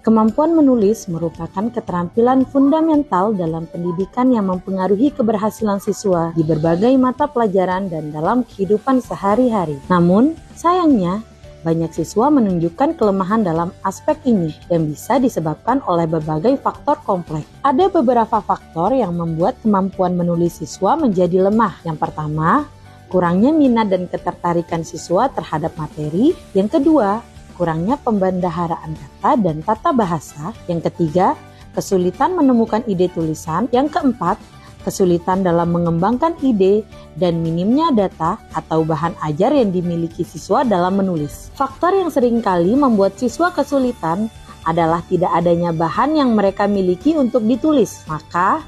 Kemampuan menulis merupakan keterampilan fundamental dalam pendidikan yang mempengaruhi keberhasilan siswa di berbagai mata pelajaran dan dalam kehidupan sehari-hari. Namun, sayangnya, banyak siswa menunjukkan kelemahan dalam aspek ini yang bisa disebabkan oleh berbagai faktor kompleks. Ada beberapa faktor yang membuat kemampuan menulis siswa menjadi lemah. Yang pertama, kurangnya minat dan ketertarikan siswa terhadap materi. Yang kedua, kurangnya pembendaharaan kata dan tata bahasa. Yang ketiga, kesulitan menemukan ide tulisan. Yang keempat, kesulitan dalam mengembangkan ide dan minimnya data atau bahan ajar yang dimiliki siswa dalam menulis. Faktor yang seringkali membuat siswa kesulitan adalah tidak adanya bahan yang mereka miliki untuk ditulis. Maka,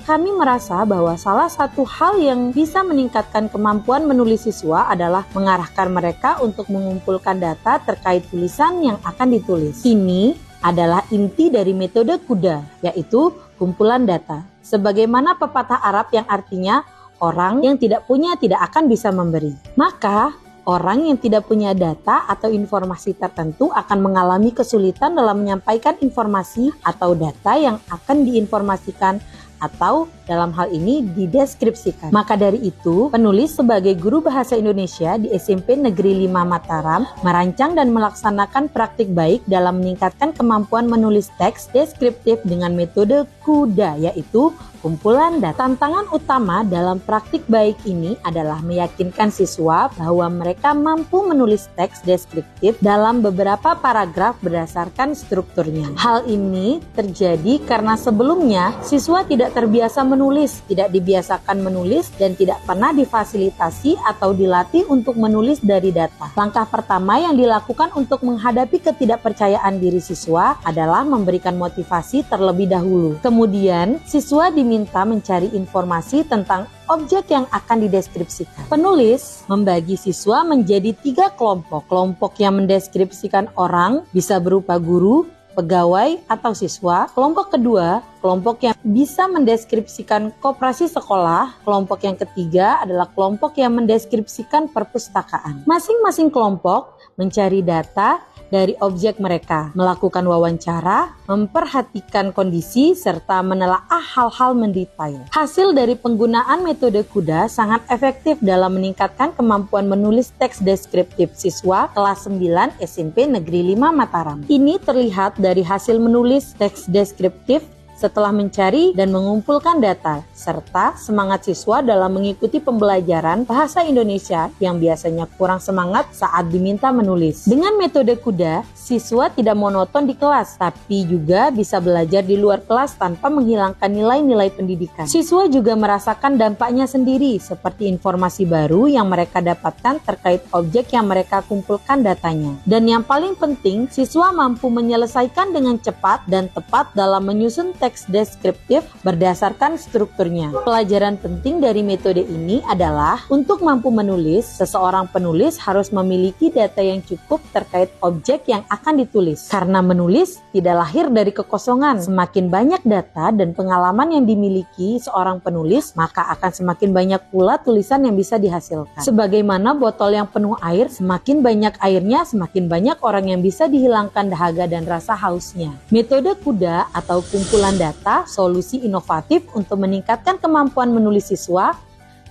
kami merasa bahwa salah satu hal yang bisa meningkatkan kemampuan menulis siswa adalah mengarahkan mereka untuk mengumpulkan data terkait tulisan yang akan ditulis. Ini adalah inti dari metode KUDA, yaitu kumpulan data. Sebagaimana pepatah Arab yang artinya orang yang tidak punya tidak akan bisa memberi. Maka, orang yang tidak punya data atau informasi tertentu akan mengalami kesulitan dalam menyampaikan informasi atau data yang akan diinformasikan atau dalam hal ini dideskripsikan. Maka dari itu, penulis sebagai guru bahasa Indonesia di SMP Negeri 5 Mataram merancang dan melaksanakan praktik baik dalam meningkatkan kemampuan menulis teks deskriptif dengan metode KUDA, yaitu kumpulan data. Tantangan utama dalam praktik baik ini adalah meyakinkan siswa bahwa mereka mampu menulis teks deskriptif dalam beberapa paragraf berdasarkan strukturnya. Hal ini terjadi karena sebelumnya siswa tidak terbiasa menulis, tidak dibiasakan menulis, dan tidak pernah difasilitasi atau dilatih untuk menulis dari data. Langkah pertama yang dilakukan untuk menghadapi ketidakpercayaan diri siswa adalah memberikan motivasi terlebih dahulu. Kemudian, siswa diminta mencari informasi tentang objek yang akan dideskripsikan. Penulis membagi siswa menjadi 3 kelompok. Kelompok yang mendeskripsikan orang bisa berupa guru, pegawai, atau siswa. Kelompok kedua, kelompok yang bisa mendeskripsikan koperasi sekolah. Kelompok yang ketiga adalah kelompok yang mendeskripsikan perpustakaan. Masing-masing kelompok mencari data dari objek mereka, melakukan wawancara, memperhatikan kondisi, serta menelaah hal-hal mendetail. Hasil dari penggunaan metode KUDA sangat efektif dalam meningkatkan kemampuan menulis teks deskriptif siswa kelas 9 SMP Negeri 5 Mataram. Ini terlihat dari hasil menulis teks deskriptif setelah mencari dan mengumpulkan data, serta semangat siswa dalam mengikuti pembelajaran bahasa Indonesia yang biasanya kurang semangat saat diminta menulis. Dengan metode KUDA, siswa tidak monoton di kelas, tapi juga bisa belajar di luar kelas tanpa menghilangkan nilai-nilai pendidikan. Siswa juga merasakan dampaknya sendiri, seperti informasi baru yang mereka dapatkan terkait objek yang mereka kumpulkan datanya. Dan yang paling penting, siswa mampu menyelesaikan dengan cepat dan tepat dalam menyusun teks deskriptif berdasarkan strukturnya. Pelajaran penting dari metode ini adalah untuk mampu menulis, seseorang penulis harus memiliki data yang cukup terkait objek yang akan ditulis. Karena menulis tidak lahir dari kekosongan. Semakin banyak data dan pengalaman yang dimiliki seorang penulis, maka akan semakin banyak pula tulisan yang bisa dihasilkan. Sebagaimana botol yang penuh air, semakin banyak airnya, semakin banyak orang yang bisa dihilangkan dahaga dan rasa hausnya. Metode KUDA atau kumpulan data, solusi inovatif untuk meningkatkan kemampuan menulis siswa.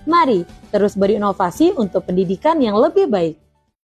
Mari terus berinovasi untuk pendidikan yang lebih baik.